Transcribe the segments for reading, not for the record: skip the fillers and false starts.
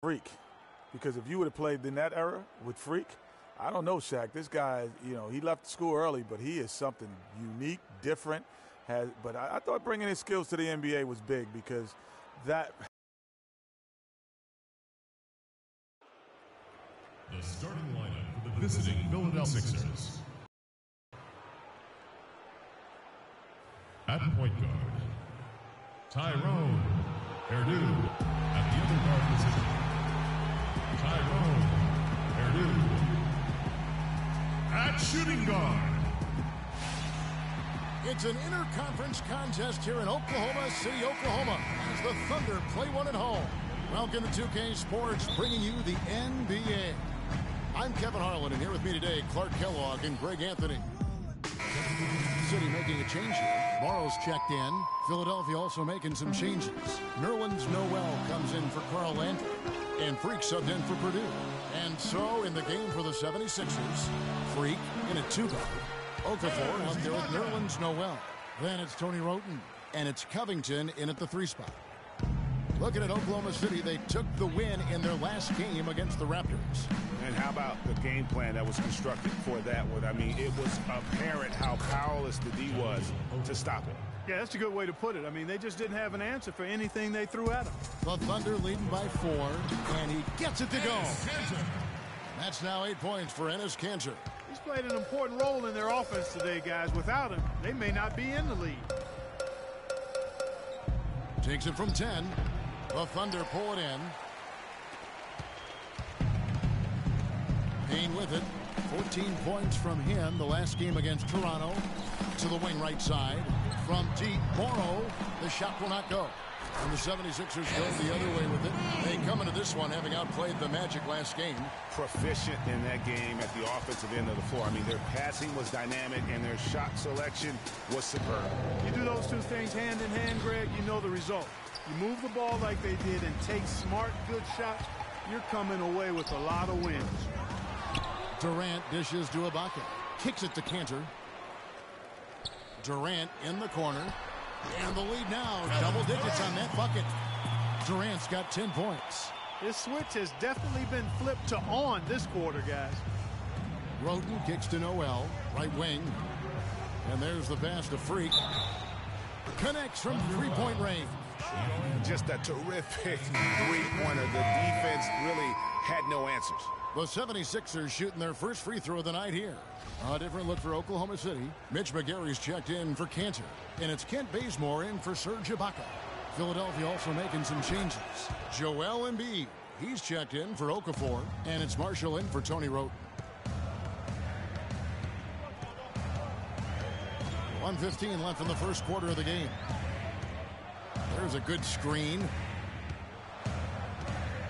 Freak. Because if you would have played in that era with Freak, I don't know, Shaq. This guy, he left school early, but he is something unique, different. But I thought bringing his skills to the NBA was big because that. The starting lineup for the visiting Philadelphia Sixers. At point guard, Tyrone Perdue. At the other guard position, Tyrone Perdue. At shooting guard. It's an interconference contest here in Oklahoma City, Oklahoma, as the Thunder play one at home. Welcome to 2K Sports, bringing you the NBA. I'm Kevin Harlan, and here with me today, Clark Kellogg and Greg Anthony. City making a change here. Morrow's checked in. Philadelphia also making some changes. Nerlens Noel comes in for Carl Landry, and Freak subbed in for Purdue. And so, in the game for the 76ers, Freak in a two-guard. Okafor out there with Nerlens Noel. Then it's Tony Roten, and it's Covington in at the 3 spot. Looking at Oklahoma City, they took the win in their last game against the Raptors. And how about the game plan that was constructed for that one? I mean, it was apparent how powerless the D was to stop it. Yeah, that's a good way to put it. I mean, they just didn't have an answer for anything they threw at them. The Thunder leading by 4, and he gets it to go. That's now 8 points for Enes Kanter. He's played an important role in their offense today, guys. Without him, they may not be in the lead. Takes it from 10. The Thunder pull it in. Payne with it. 14 points from him the last game against Toronto. To the wing right side. From deep, Morrow. The shot will not go. And the 76ers go the other way with it. They come into this one having outplayed the Magic last game. Proficient in that game at the offensive end of the floor. I mean, their passing was dynamic and their shot selection was superb. You do those two things hand in hand, Greg, you know the result. You move the ball like they did and take smart, good shots, you're coming away with a lot of wins. Durant dishes to Ibaka. Kicks it to Kanter. Durant in the corner. And the lead now, double digits on that bucket. Durant's got 10 points. This switch has definitely been flipped to on this quarter, guys. Roten kicks to Noel, right wing. And there's the pass to Freak. Connects from three-point range. Just a terrific three-pointer. The defense really had no answers. The 76ers shooting their first free throw of the night here. A different look for Oklahoma City. Mitch McGary's checked in for Kanter. And it's Kent Bazemore in for Serge Ibaka. Philadelphia also making some changes. Joel Embiid, he's checked in for Okafor. And it's Marshall in for Tony Roten. 1:15 left in the first quarter of the game. There's a good screen.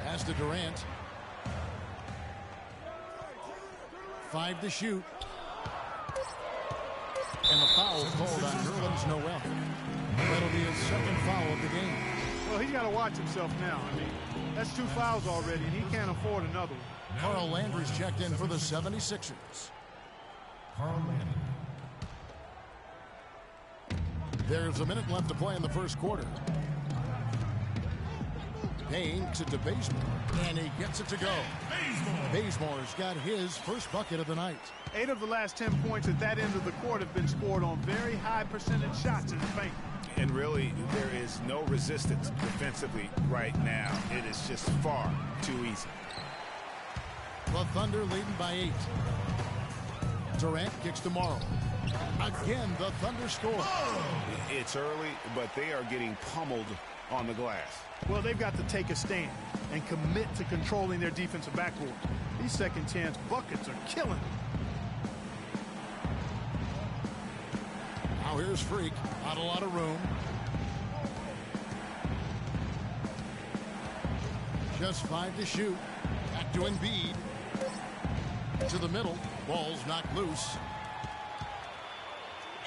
Pass to Durant. 5 to shoot. And the foul called on Nerlens Noel. That'll be his second foul of the game. Well, he's got to watch himself now. I mean, that's 2 fouls already, and he can't afford another one. Carl Landry's checked in for the 76ers. Carl Landry. There's a minute left to play in the first quarter. Payne to Bazemore, and he gets it to go. Bazemore's got his first bucket of the night. 8 of the last 10 points at that end of the court have been scored on very high percentage shots in the paint. And really, there is no resistance defensively right now. It is just far too easy. The Thunder leading by 8. Durant kicks to Morrow. Again, the Thunder score. It's early, but they are getting pummeled on the glass. Well, they've got to take a stand and commit to controlling their defensive backcourt. These second chance buckets are killing them. Now here's Freak. Not a lot of room. Just 5 to shoot. Back to Embiid. To the middle. Ball's knocked loose.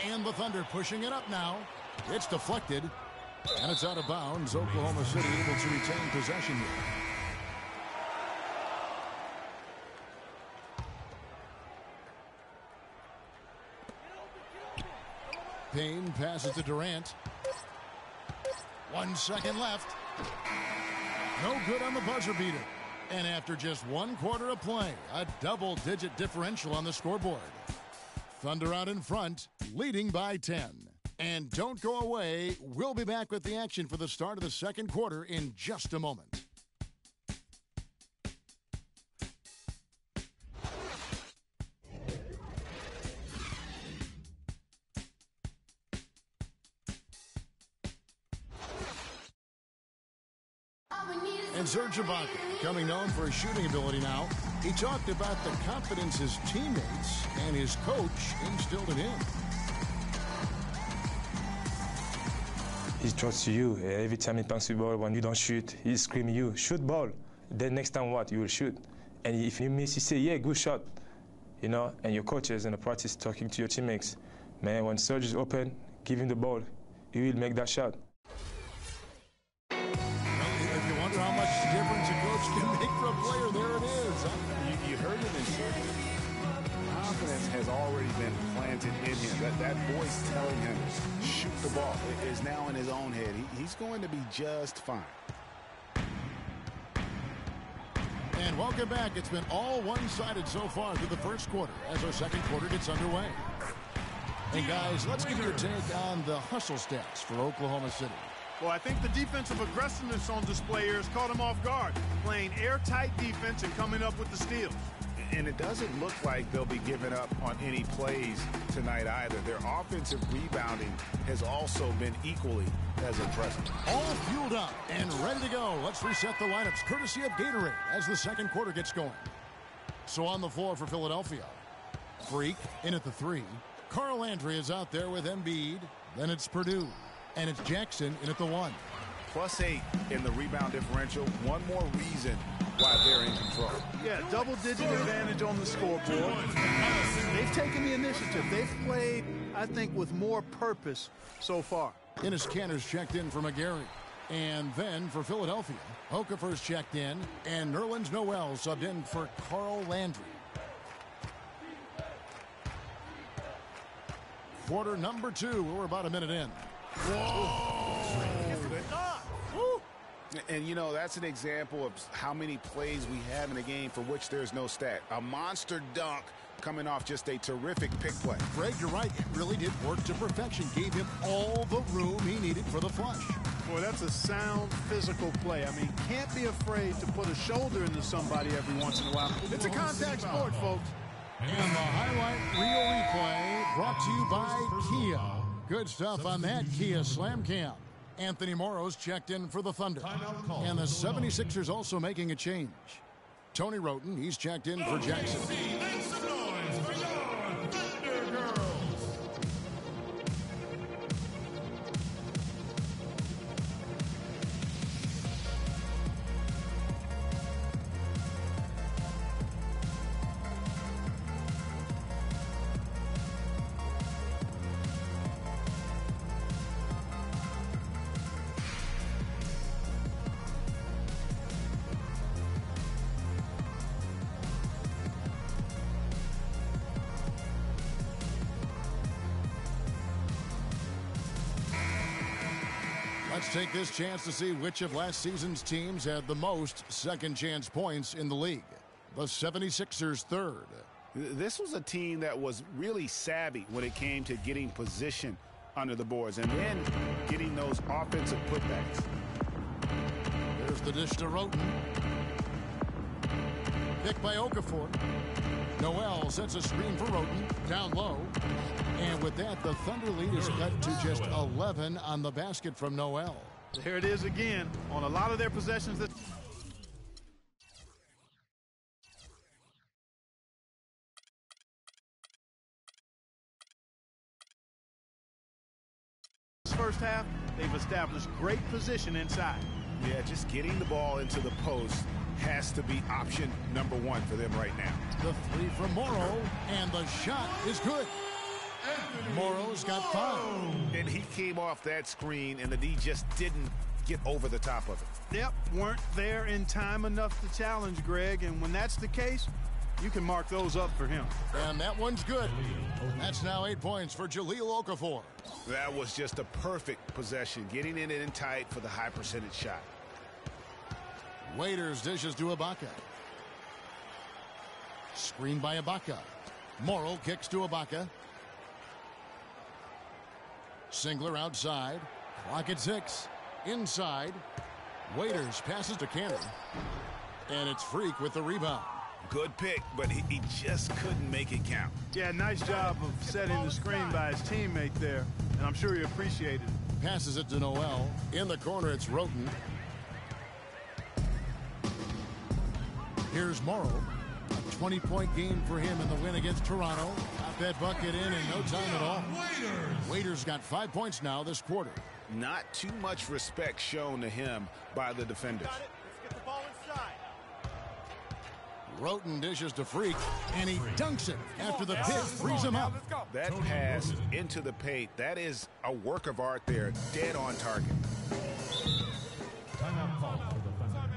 And the Thunder pushing it up now. It's deflected. And it's out of bounds. Oklahoma City able to retain possession here. Payne passes to Durant. 1 second left. No good on the buzzer beater. And after just one quarter of play, a double-digit differential on the scoreboard. Thunder out in front, leading by 10. And don't go away. We'll be back with the action for the start of the second quarter in just a moment. And Serge Ibaka, becoming known for his shooting ability now, he talked about the confidence his teammates and his coach instilled in him. He trusts you. Every time he passes the ball, when you don't shoot, he's screaming you, shoot ball. Then next time what? You will shoot. And if you miss, he say, yeah, good shot. You know, and your coaches in the practice talking to your teammates. Man, when Serge is open, give him the ball. He will make that shot. If you wonder how much difference a coach can make for a player, there it is. You heard it in Serge. Confidence has already been planted in him. That voice telling him, shoot the ball, is now in his own head. He's going to be just fine. And welcome back. It's been all one-sided so far through the first quarter as our second quarter gets underway. And guys, let's get your take on the hustle stats for Oklahoma City. Well, I think the defensive aggressiveness on display here has caught them off guard, playing airtight defense and coming up with the steals. And it doesn't look like they'll be giving up on any plays tonight either. Their offensive rebounding has also been equally as impressive. All fueled up and ready to go. Let's reset the lineups courtesy of Gatorade as the second quarter gets going. So on the floor for Philadelphia, Freak in at the 3. Carl Landry is out there with Embiid. Then it's Purdue. And it's Jackson in at the 1. +8 in the rebound differential. One more reason why they're in control. Yeah, double-digit advantage on the scoreboard. They've taken the initiative. They've played, I think, with more purpose so far. Ennis Cantor's checked in for McGarry. And then for Philadelphia, Okafor's checked in, and Nerlens Noel subbed in for Carl Landry. Quarter number 2. We're about a minute in. Whoa! And, you know, that's an example of how many plays we have in a game for which there's no stat. A monster dunk coming off just a terrific pick play. Greg, you're right. It really did work to perfection. Gave him all the room he needed for the flush. Boy, that's a sound physical play. I mean, can't be afraid to put a shoulder into somebody every once in a while. It's a contact sport, folks. And the highlight reel replay brought to you by Kia. Good stuff on that Kia Slam Cam. Anthony Morrow's checked in for the Thunder. And the 76ers also making a change. Tony Roten, he's checked in for Jackson. Let's take this chance to see which of last season's teams had the most second chance points in the league. The 76ers third. This was a team that was really savvy when it came to getting position under the boards and then getting those offensive putbacks. There's the dish to Roten. Picked by Okafor. Noel sets a screen for Roten. Down low. And with that, the Thunder lead is cut to just 11 on the basket from Noel. There it is again. On a lot of their possessions that first half, they've established great position inside. Yeah, just getting the ball into the post has to be option number 1 for them right now. The 3 from Morrow, and the shot is good. Morrow's got 5. And he came off that screen, and the D just didn't get over the top of it. Yep, weren't there in time enough to challenge Greg, and when that's the case, you can mark those up for him. And that one's good. That's now 8 points for Jahlil Okafor. That was just a perfect possession, getting in it in tight for the high percentage shot. Waiters dishes to Ibaka. Screen by Ibaka. Morrill kicks to Ibaka. Singler outside. Clock at 6. Inside. Waiters passes to Cantor. And it's Freak with the rebound. Good pick, but he just couldn't make it count. Yeah, nice job of setting the screen by his teammate there, and I'm sure he appreciated it. Passes it to Noel. In the corner, it's Roten. Here's Morrill. A 20-point game for him in the win against Toronto. Got that bucket in no time at all. Waiters got 5 points now this quarter. Not too much respect shown to him by the defenders. Let's get the ball inside. Roten dishes to Freak, and he dunks it after the pick frees him up. That pass into the paint, that is a work of art there, dead on target. Timeout call for the Thunder.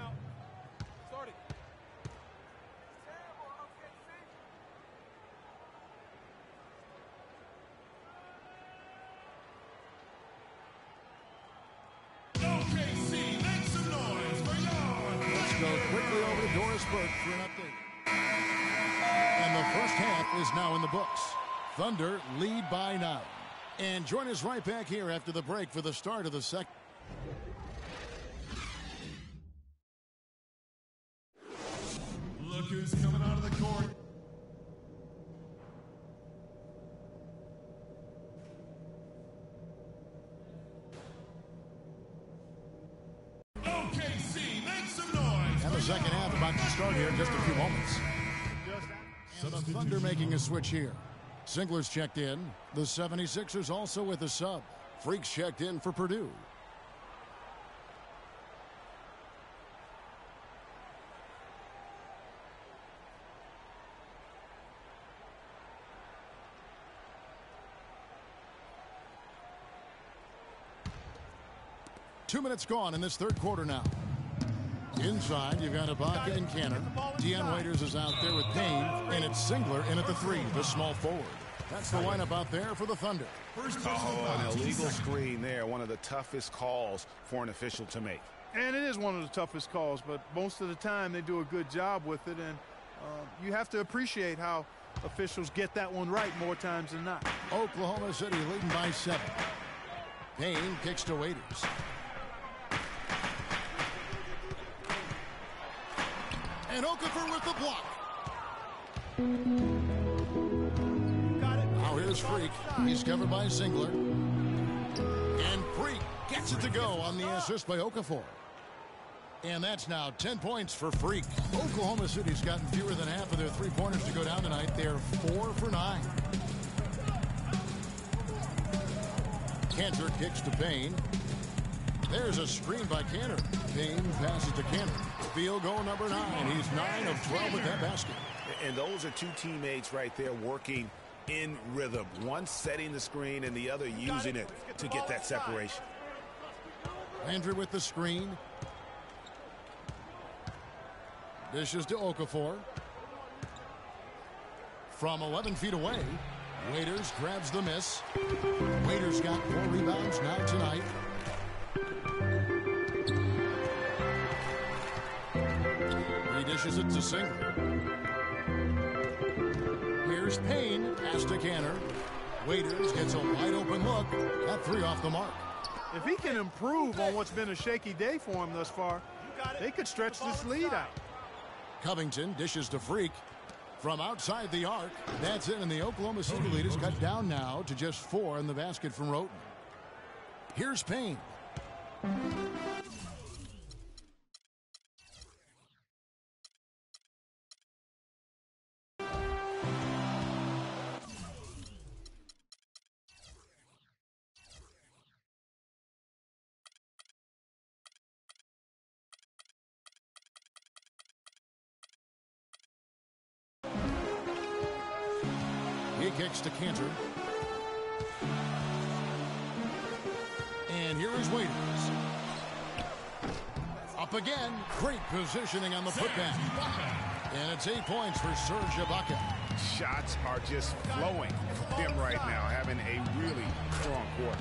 OKC, make some noise for Yarn. Let's go quickly over to Doris Burke for an update. And the first half is now in the books. Thunder lead by 9. And join us right back here after the break for the start of the second. Look who's coming out of the court. OKC, make some noise. And the second half about to start here in just a few moments. And the Thunder making a switch here. Singler's checked in. The 76ers also with a sub. Freaks checked in for Purdue. Two minutes gone in this third quarter now. Inside, you've got Ibaka and Cantor. Dion Waiters is out there with Payne, and it's Singler in at the 3, the small forward. That's the lineup out there for the Thunder. Oh, an illegal screen there, one of the toughest calls for an official to make. And it is one of the toughest calls, but most of the time they do a good job with it, and you have to appreciate how officials get that one right more times than not. Oklahoma City leading by 7. Payne kicks to Waiters. And Okafor with the block. Now here's Freak. He's covered by Singler. And Freak gets it to go on the assist by Okafor. And that's now 10 points for Freak. Oklahoma City's gotten fewer than half of their three-pointers to go down tonight. They're 4 for 9. Cantor kicks to Payne. There's a screen by Cantor. Payne passes to Cantor. Field goal number 9. He's 9 of 12 with that basket. And those are two teammates right there working in rhythm. One setting the screen and the other using it to get that separation. Landry with the screen. Dishes to Okafor. From 11 feet away, Waiters grabs the miss. Waiters got 4 rebounds now tonight. He dishes it to Singler. Here's Payne, pass to Cantor. Waiters gets a wide open look. Got 3 off the mark. If he can improve on what's been a shaky day for him thus far, they could stretch this lead out. Covington dishes to Freak. From outside the arc, that's it, and the Oklahoma City lead is cut down now to just 4 in the basket from Roten. Here's Payne. He kicks to Cantor. And here is Waiters. Up again. Great positioning on the putback. And it's 8 points for Serge Ibaka. Shots are just flowing from him right now, having a really strong quarter.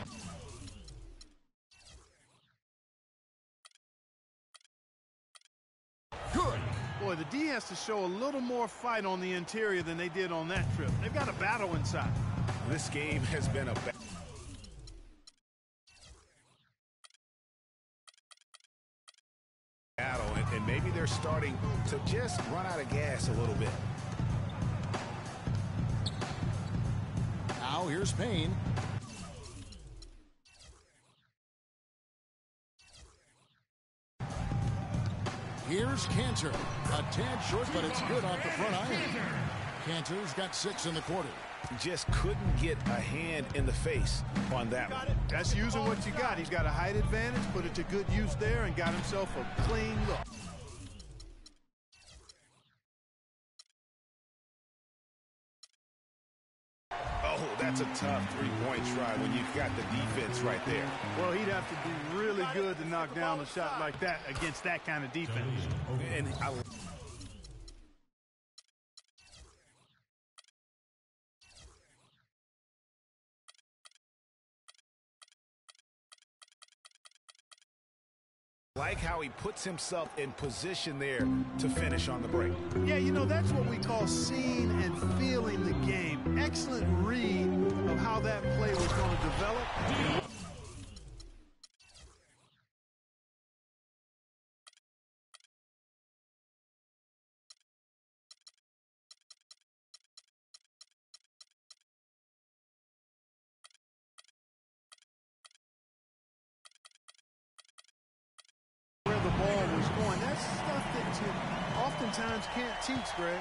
Boy, the D has to show a little more fight on the interior than they did on that trip. They've got a battle inside. This game has been a battle, and maybe they're starting to just run out of gas a little bit. Now here's Payne. Here's Cantor. A tad short, but it's good off the front iron. Cantor's got 6 in the quarter. Just couldn't get a hand in the face on that one. That's using what you got. He's got a height advantage, put it to good use there, and got himself a clean look. Oh, that's a tough three-point try when you've got the defense right there. Well, he'd have to be really good to knock down a shot like that against that kind of defense. And like how he puts himself in position there to finish on the break. Yeah, you know, that's what we call seeing and feeling the game. Excellent read of how that play was going to develop. Where the ball was going. That's stuff that you oftentimes can't teach, Greg.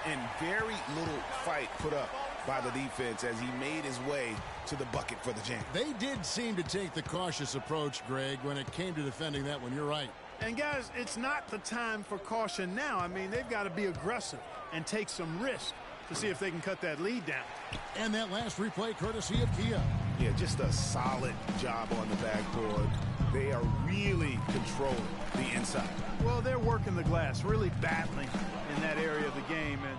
And very little fight put up by the defense as he made his way to the bucket for the jam. They did seem to take the cautious approach, Greg, when it came to defending that one. You're right. And, guys, it's not the time for caution now. I mean, they've got to be aggressive and take some risk to see if they can cut that lead down. And that last replay courtesy of Kia. Yeah, just a solid job on the backboard. They are really controlling the inside. Well, they're working the glass, really battling in that area of the game, and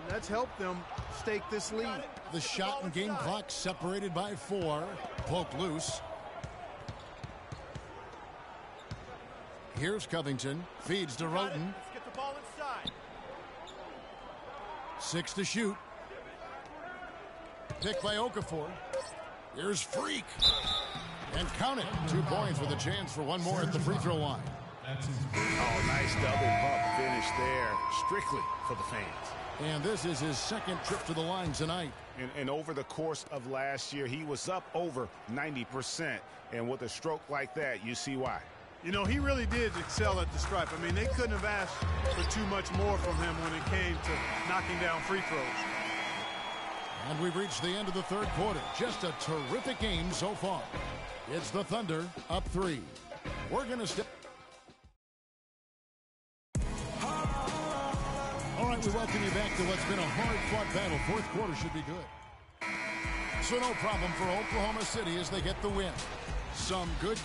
that's helped them stake this lead. The shot and game clock separated by 4. Poked loose. Here's Covington. Feeds to Roten. Let's get the ball inside. 6 to shoot. Picked by Okafor. Here's Freak. And count it. 2 points with a chance for one more at the free throw line. Oh, nice double pump finish there. Strictly for the fans. And this is his second trip to the line tonight. And over the course of last year, he was up over 90%. And with a stroke like that, you see why. You know, he really did excel at the stripe. I mean, they couldn't have asked for too much more from him when it came to knocking down free throws. And we've reached the end of the third quarter. Just a terrific game so far. It's the Thunder up 3. We're going to step. All right, we welcome you back to what's been a hard-fought battle. Fourth quarter should be good. So no problem for Oklahoma City as they get the win. Some good.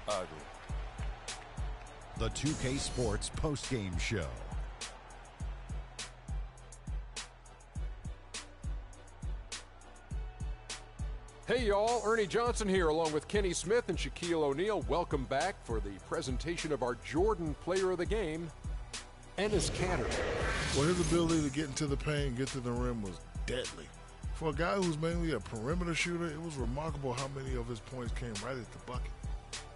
Ugly. The 2K Sports postgame show. Hey y'all, Ernie Johnson here along with Kenny Smith and Shaquille O'Neal. Welcome back for the presentation of our Jordan Player of the Game, Enes Kanter. Well, his ability to get into the paint and get to the rim was deadly. For a guy who's mainly a perimeter shooter, it was remarkable how many of his points came right at the bucket.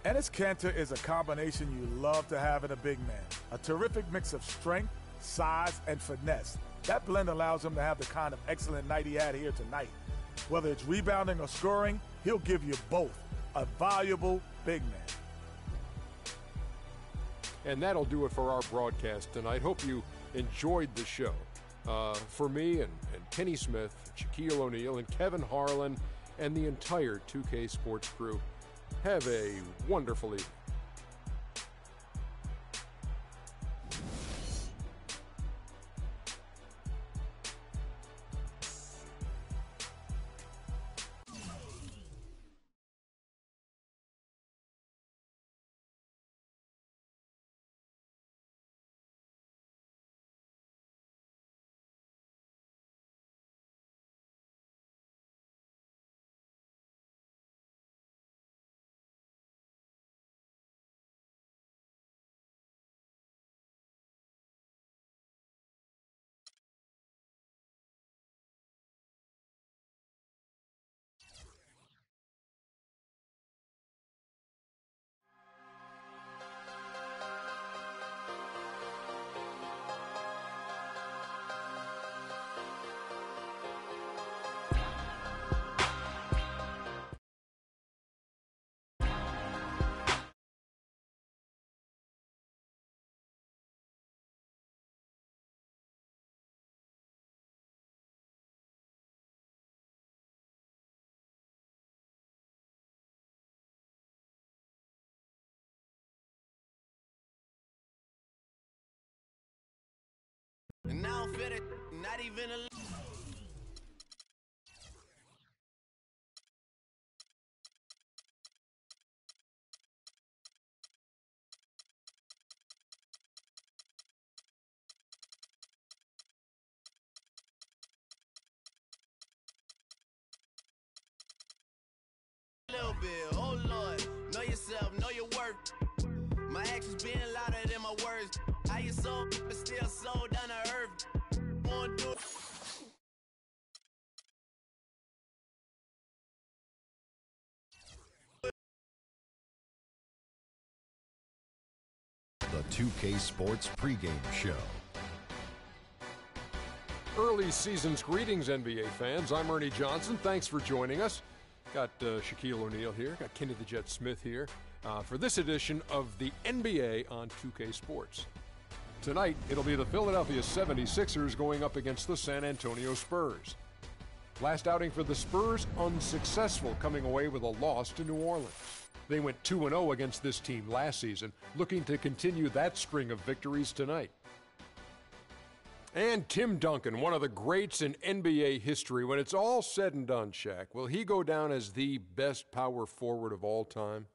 Enes Kanter is a combination you love to have in a big man. A terrific mix of strength, size, and finesse. That blend allows him to have the kind of excellent night he had here tonight. Whether it's rebounding or scoring, he'll give you both. A valuable big man. And that'll do it for our broadcast tonight. Hope you enjoyed the show. For me and Kenny Smith, Shaquille O'Neal, and Kevin Harlan, and the entire 2K Sports crew, have a wonderful evening. And I don't feel it, not even a little bit. Oh Lord, know yourself, know your worth. My actions being louder than my words. How you soul, but still soul down to earth. Won't do it. The 2K Sports pregame show. Early season's greetings, NBA fans. I'm Ernie Johnson. Thanks for joining us. Got Shaquille O'Neal here. Got Kenny the Jet Smith here for this edition of the NBA on 2K Sports. Tonight, it'll be the Philadelphia 76ers going up against the San Antonio Spurs. Last outing for the Spurs, unsuccessful, coming away with a loss to New Orleans. They went 2-0 against this team last season, looking to continue that string of victories tonight. And Tim Duncan, one of the greats in NBA history. When it's all said and done, Shaq, will he go down as the best power forward of all time?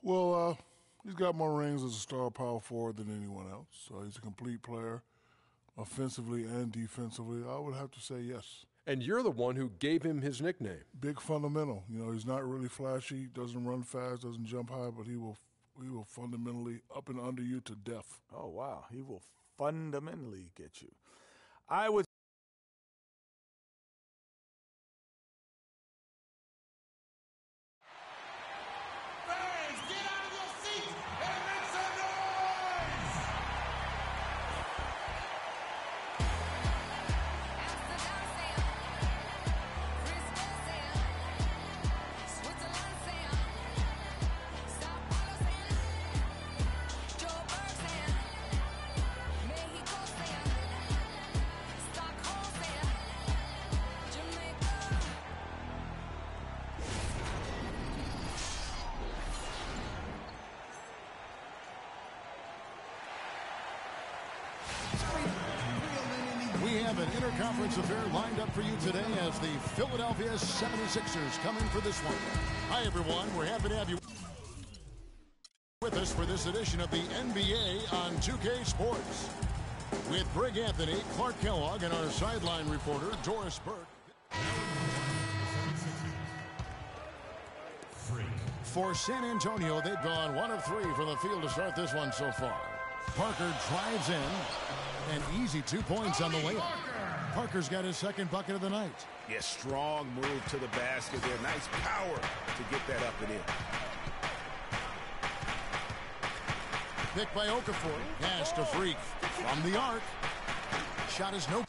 Well, he's got more rings as a star power forward than anyone else. So he's a complete player, offensively and defensively. I would have to say yes. And you're the one who gave him his nickname. Big fundamental. You know, he's not really flashy, doesn't run fast, doesn't jump high, but he will fundamentally up and under you to death. Oh, wow. He will fundamentally get you. I would We have an interconference affair lined up for you today as the Philadelphia 76ers come in for this one. Hi, everyone. We're happy to have you with us for this edition of the NBA on 2K Sports. With Brig Anthony, Clark Kellogg, and our sideline reporter, Doris Burke. For San Antonio, they've gone 1 of 3 from the field to start this one so far. Parker drives in. An easy 2 points on the layup. Parker's got his second bucket of the night. Yes, strong move to the basket there. Nice power to get that up and in. Picked by Okafor. Pass to Freak. From the arc. Shot is no.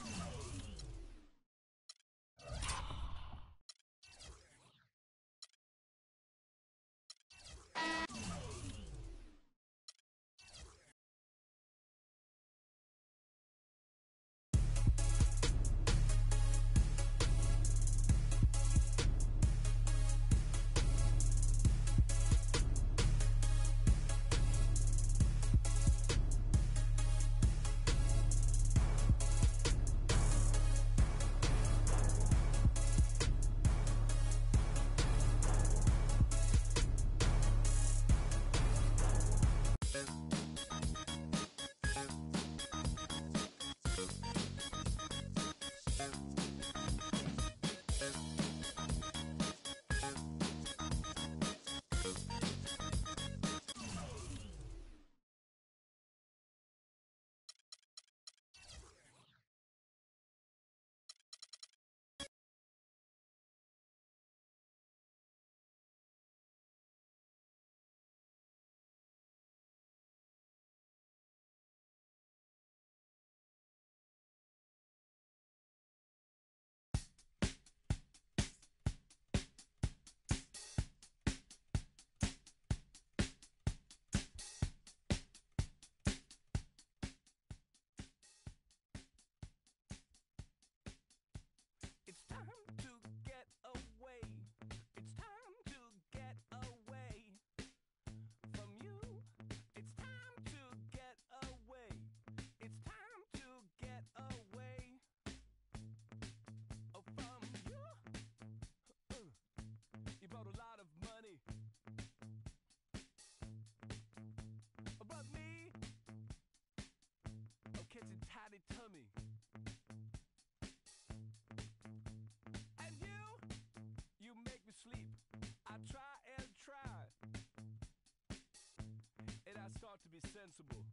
be sensible.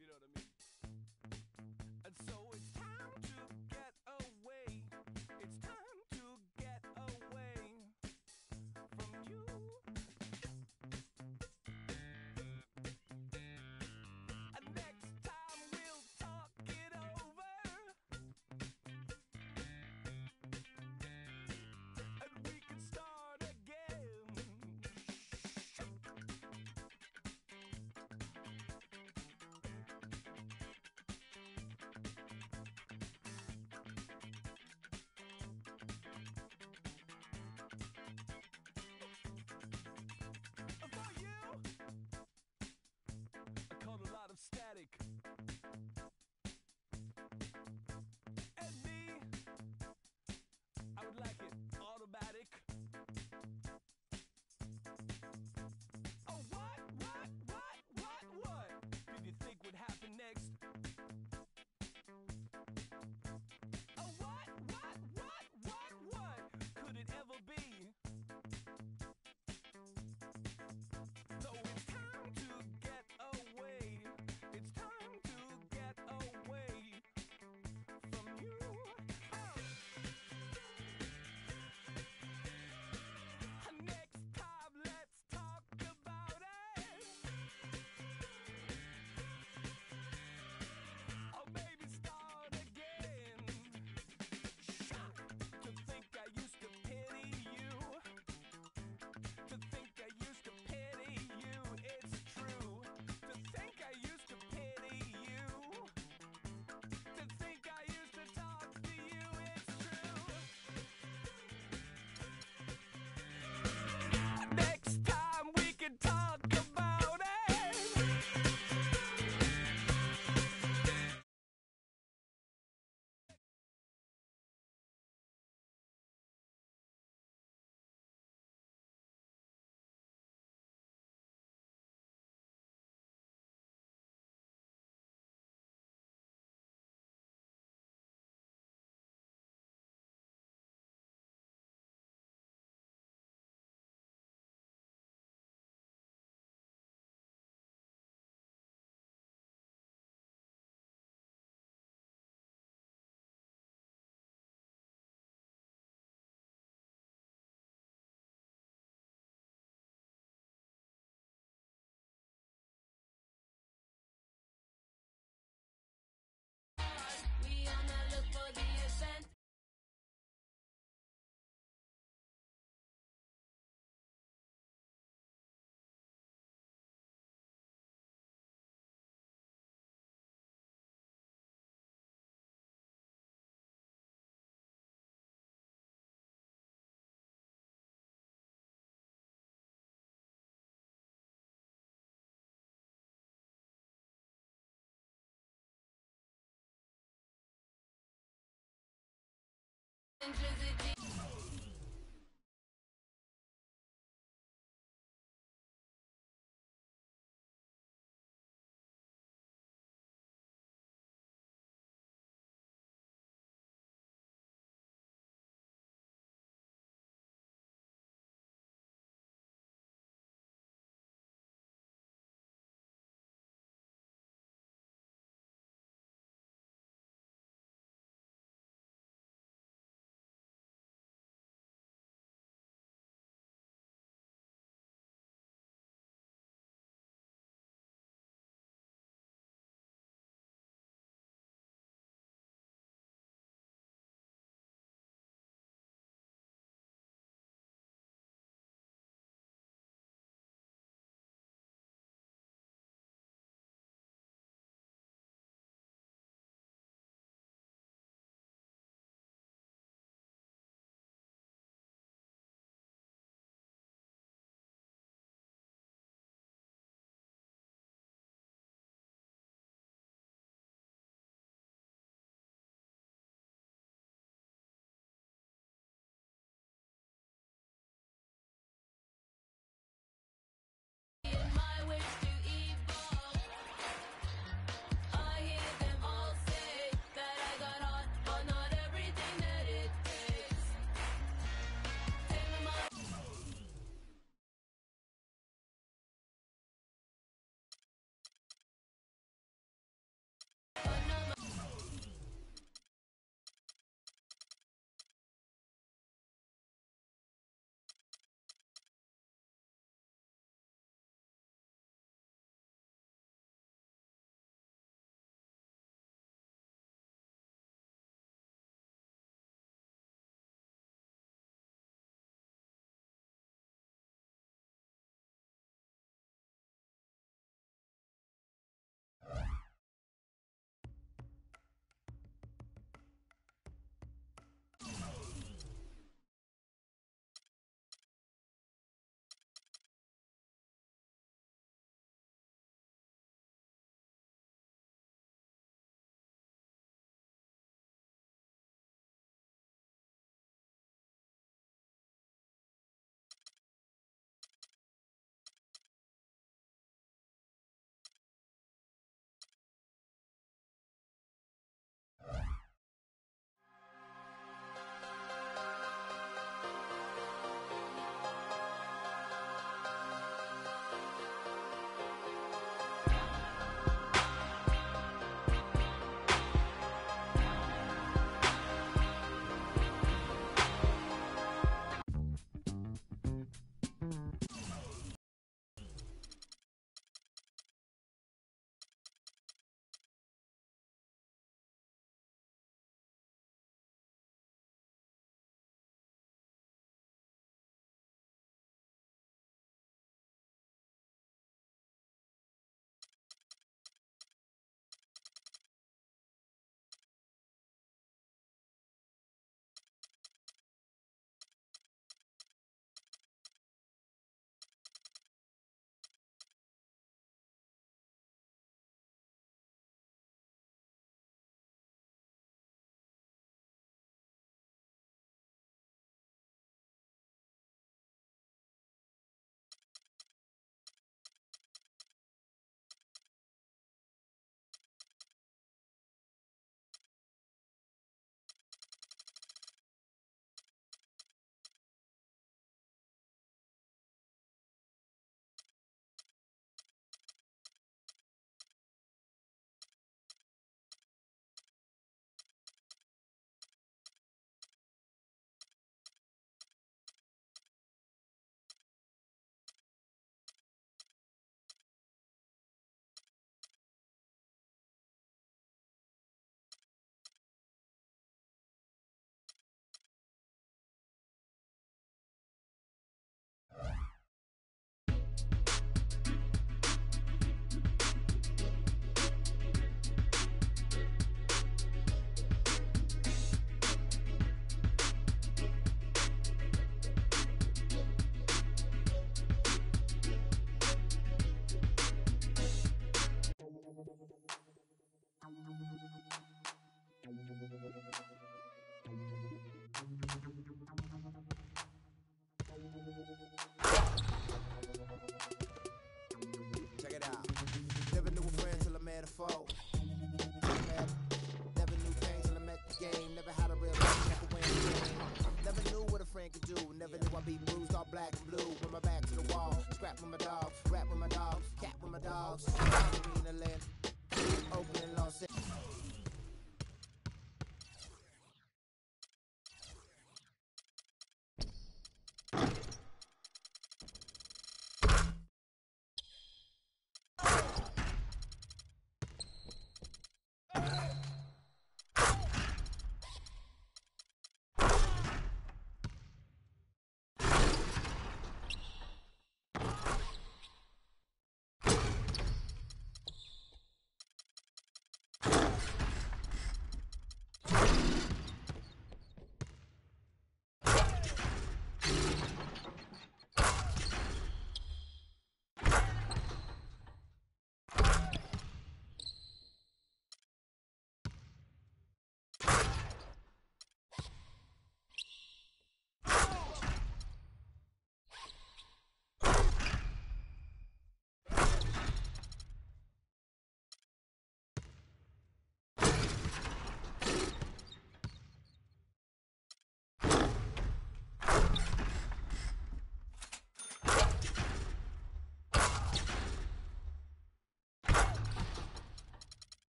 You know what I mean? And so it's time to get away. It's time to get away from you. And next time we'll talk it over. And we can start again. For you, I caught a lot of static. And me, I would like it automatic. Oh, what did you think would happen next? Oh, what could it ever be? So it's time to get away. It's time to get away from you. Next time, let's talk about it. Or maybe start again. To think I used to pity you. To think I used to pity you. It's true. To think I used to pity you. To think I used to talk to you. It's true. Next time we can talk about it.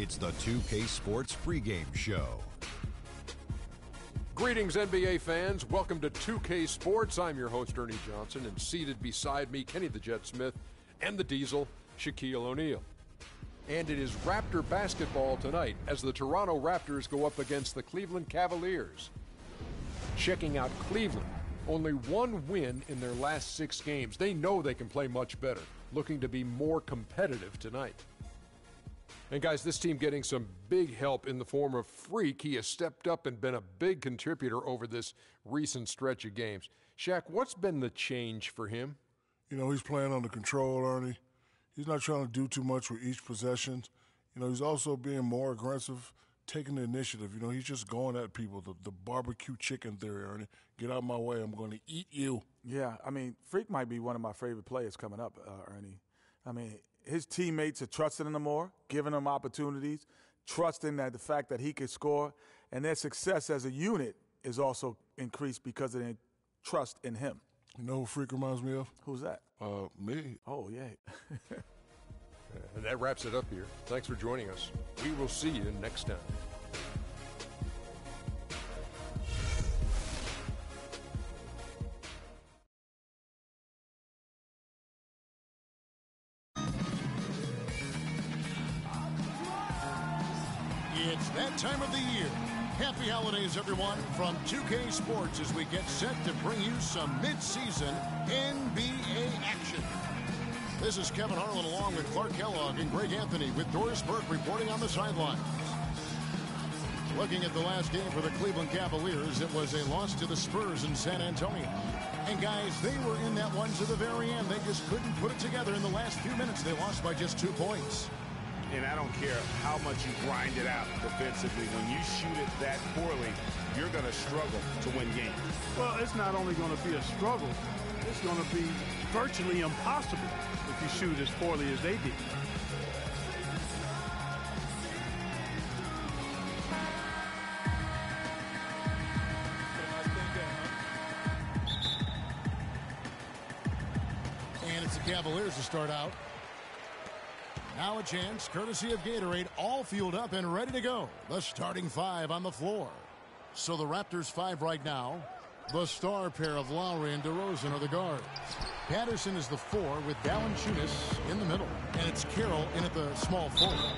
It's the 2K Sports pregame show. Greetings, NBA fans. Welcome to 2K Sports. I'm your host, Ernie Johnson, and seated beside me, Kenny the Jet Smith, and the Diesel, Shaquille O'Neal. And it is Raptor basketball tonight as the Toronto Raptors go up against the Cleveland Cavaliers. Checking out Cleveland, only one win in their last 6 games. They know they can play much better, looking to be more competitive tonight. And guys, this team getting some big help in the form of Freak. He has stepped up and been a big contributor over this recent stretch of games. Shaq, what's been the change for him? You know, he's playing under control, Ernie. He's not trying to do too much with each possession. You know, he's also being more aggressive, taking the initiative. You know, he's just going at people. The barbecue chicken theory, Ernie. Get out of my way. I'm going to eat you. Yeah, I mean, Freak might be one of my favorite players coming up, Ernie. I mean, his teammates are trusting him more, giving him opportunities, trusting that the fact that he can score, and their success as a unit is also increased because of their trust in him. You know who Freak reminds me of? Who's that? Me. Oh, yeah. And that wraps it up here. Thanks for joining us. We will see you next time. It's that time of the year. Happy holidays, everyone, from 2K Sports as we get set to bring you some mid-season NBA action. This is Kevin Harlan along with Clark Kellogg and Greg Anthony with Doris Burke reporting on the sidelines. Looking at the last game for the Cleveland Cavaliers, it was a loss to the Spurs in San Antonio. And guys, they were in that one to the very end. They just couldn't put it together in the last few minutes. They lost by just 2 points. And I don't care how much you grind it out defensively. When you shoot it that poorly, you're going to struggle to win games. Well, it's not only going to be a struggle, it's going to be virtually impossible if you shoot as poorly as they did. And it's the Cavaliers to start out. Now a chance, courtesy of Gatorade, all fueled up and ready to go. The starting 5 on the floor. So the Raptors 5 right now. The star pair of Lowry and DeRozan are the guards. Patterson is the 4 with Valanciunas in the middle. And it's Carroll in at the small forward.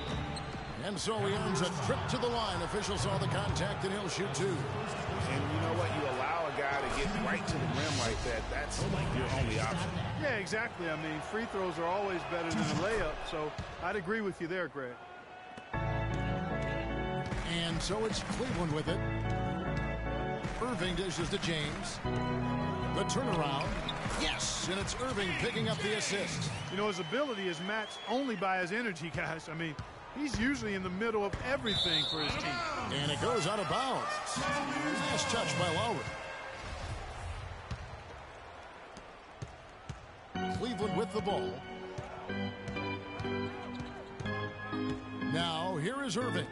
And so he earns a trip to the line. Officials saw the contact and he'll shoot 2. And you know what? You allow a guy to get right to the rim like that. That's your only option. Yeah, exactly. I mean, free throws are always better than a layup, so I'd agree with you there, Greg. And so it's Cleveland with it. Irving dishes to James. The turnaround. Yes, and it's Irving picking up the assist. You know, his ability is matched only by his energy, guys. I mean, he's usually in the middle of everything for his team. And it goes out of bounds. Last touch by Lowry. Cleveland with the ball. Now, here is Irving.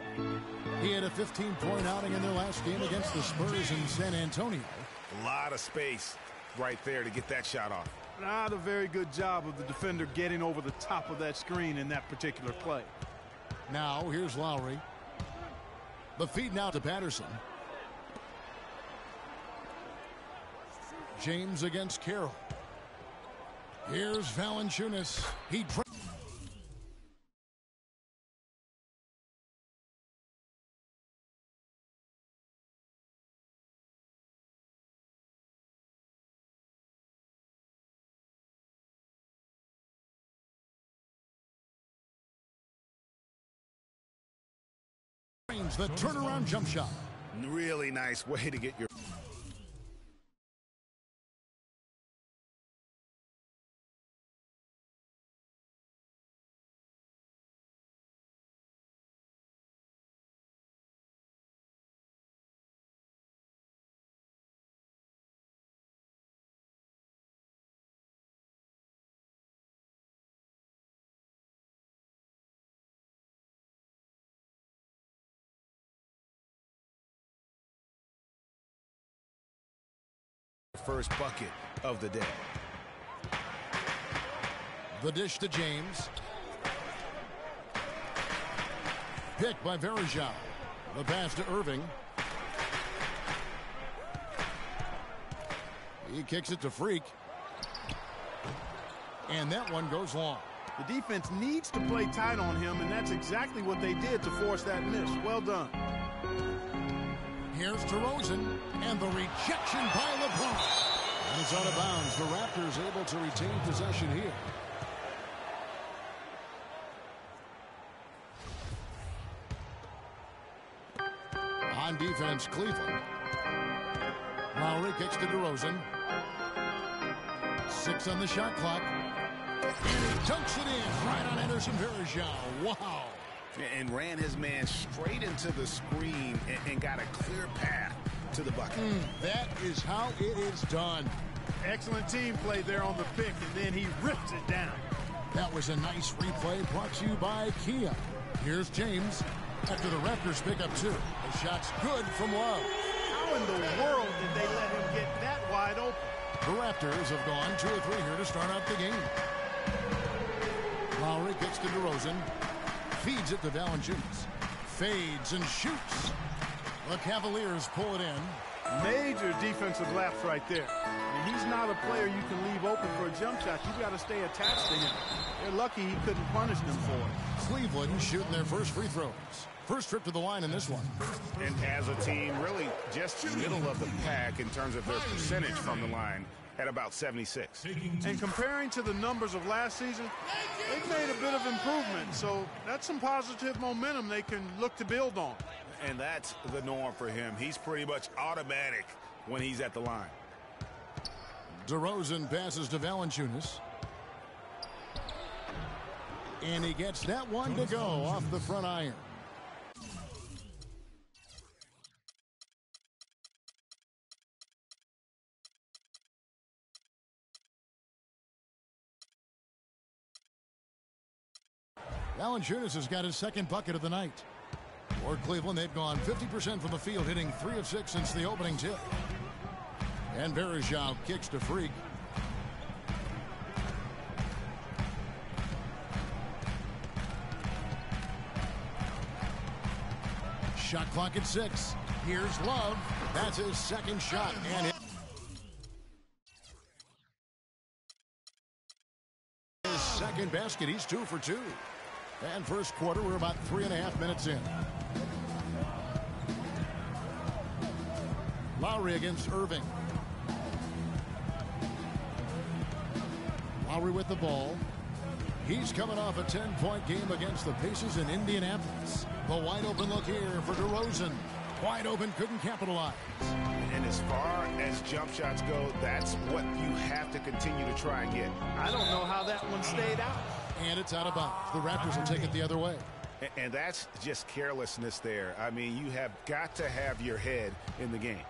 He had a 15-point outing in their last game against the Spurs in San Antonio. A lot of space right there to get that shot off. Not a very good job of the defender getting over the top of that screen in that particular play. Now, here's Lowry. The feed now to Patterson. James against Carroll. Here's Valanciunas. He the turnaround jump shot. Really nice way to get your... First bucket of the day. The dish to James. pick by Verejao. The pass to Irving. He kicks it to Freak. And that one goes long. The defense needs to play tight on him, and that's exactly what they did to force that miss. Well done. Here's DeRozan, and the rejection by LeBron. And it's out of bounds. The Raptors able to retain possession here. On defense, Cleveland. Lowry kicks to DeRozan. 6 on the shot clock. And he dunks it in right on Anderson Varejao. Wow. And ran his man straight into the screen and got a clear path to the bucket. That is how it is done. Excellent team play there on the pick, and then he rips it down. That was a nice replay brought to you by Kia. Here's James after the Raptors pick up 2. The shot's good from Love. How in the world did they let him get that wide open? The Raptors have gone 2 or 3 here to start out the game. Lowry kicks to DeRozan. Feeds it to Valanciunas. Fades and shoots. The Cavaliers pull it in. Major defensive lapse right there. And he's not a player you can leave open for a jump shot. You've got to stay attached to him. They're lucky he couldn't punish them for it. Cleveland shooting their first free throws. First trip to the line in this one. And as a team, really just middle of the pack in terms of their percentage from the line at about 76. And comparing to the numbers of last season, they've made a bit of improvement. So that's some positive momentum they can look to build on. And that's the norm for him. He's pretty much automatic when he's at the line. DeRozan passes to Valanciunas. And he gets that one to go off the front iron. Valanciunas has got his second bucket of the night. For Cleveland, they've gone 50% from the field, hitting 3 of 6 since the opening tip. And Varejao kicks to Freak. Shot clock at 6. Here's Love. That's his second shot. And his second basket. He's 2 for 2. And first quarter, we're about 3.5 minutes in. Lowry against Irving. Lowry with the ball. He's coming off a 10-point game against the Pacers in Indianapolis. The wide open look here for DeRozan. Wide open, couldn't capitalize. And as far as jump shots go, that's what you have to continue to try and get. I don't know how that one stayed out. And it's out of bounds. The Raptors will take it the other way. And that's just carelessness there. I mean, you have got to have your head in the game.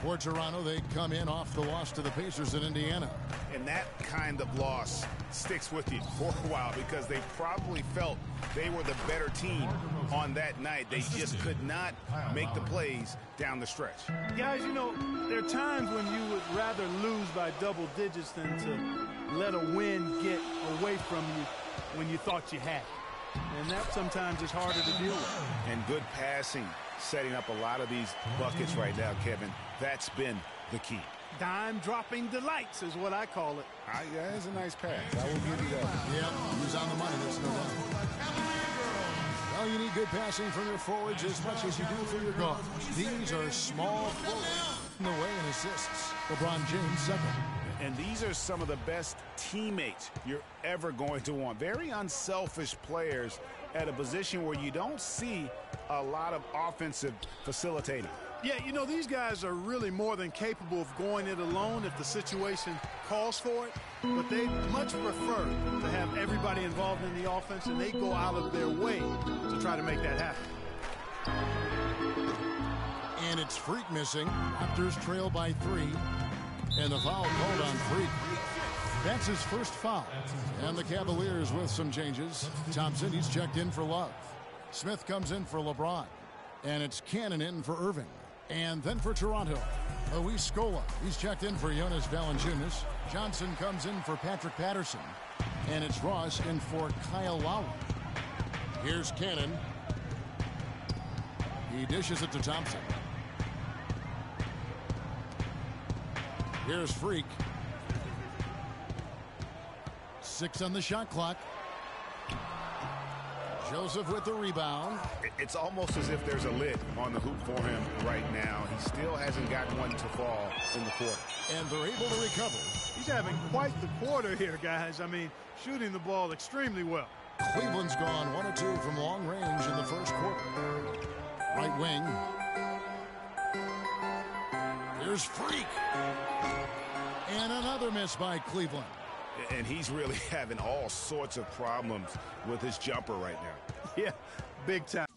For Toronto, they come in off the loss to the Pacers in Indiana. And that kind of loss sticks with you for a while because they probably felt they were the better team on that night. They just could not make the plays down the stretch. Guys, you know, there are times when you would rather lose by double digits than to let a win get away from you when you thought you had it. And that sometimes is harder to deal with. And good passing, setting up a lot of these buckets right now, Kevin. That's been the key. Dime-dropping delights is what I call it. Yeah, it's a nice pass. I will give you that. Yeah, he's on the money. That's no doubt. Well, you need good passing from your forwards as much as you do for your guards. These are small forwards in the way and assists. LeBron James second. And these are some of the best teammates you're ever going to want. Very unselfish players at a position where you don't see a lot of offensive facilitating. Yeah, you know, these guys are really more than capable of going it alone if the situation calls for it. But they much prefer to have everybody involved in the offense, and they go out of their way to try to make that happen. And it's Freak missing. Raptors trail by 3. And the foul called on Freak. That's his first foul. And the Cavaliers with some changes. Thompson, he's checked in for Love. Smith comes in for LeBron. And it's Cannon in for Irving. And then for Toronto, Luis Scola. He's checked in for Jonas Valanciunas. Johnson comes in for Patrick Patterson. And it's Ross in for Kyle Lowry. Here's Cannon. He dishes it to Thompson. Here's Freak. 6 on the shot clock. Joseph with the rebound. It's almost as if there's a lid on the hoop for him right now. He still hasn't gotten one to fall in the quarter. And they're able to recover. He's having quite the quarter here, guys. I mean, shooting the ball extremely well. Cleveland's gone 1 of 2 from long range in the first quarter. Right wing. Here's Freak. And another miss by Cleveland. And he's really having all sorts of problems with his jumper right now. Yeah, big time.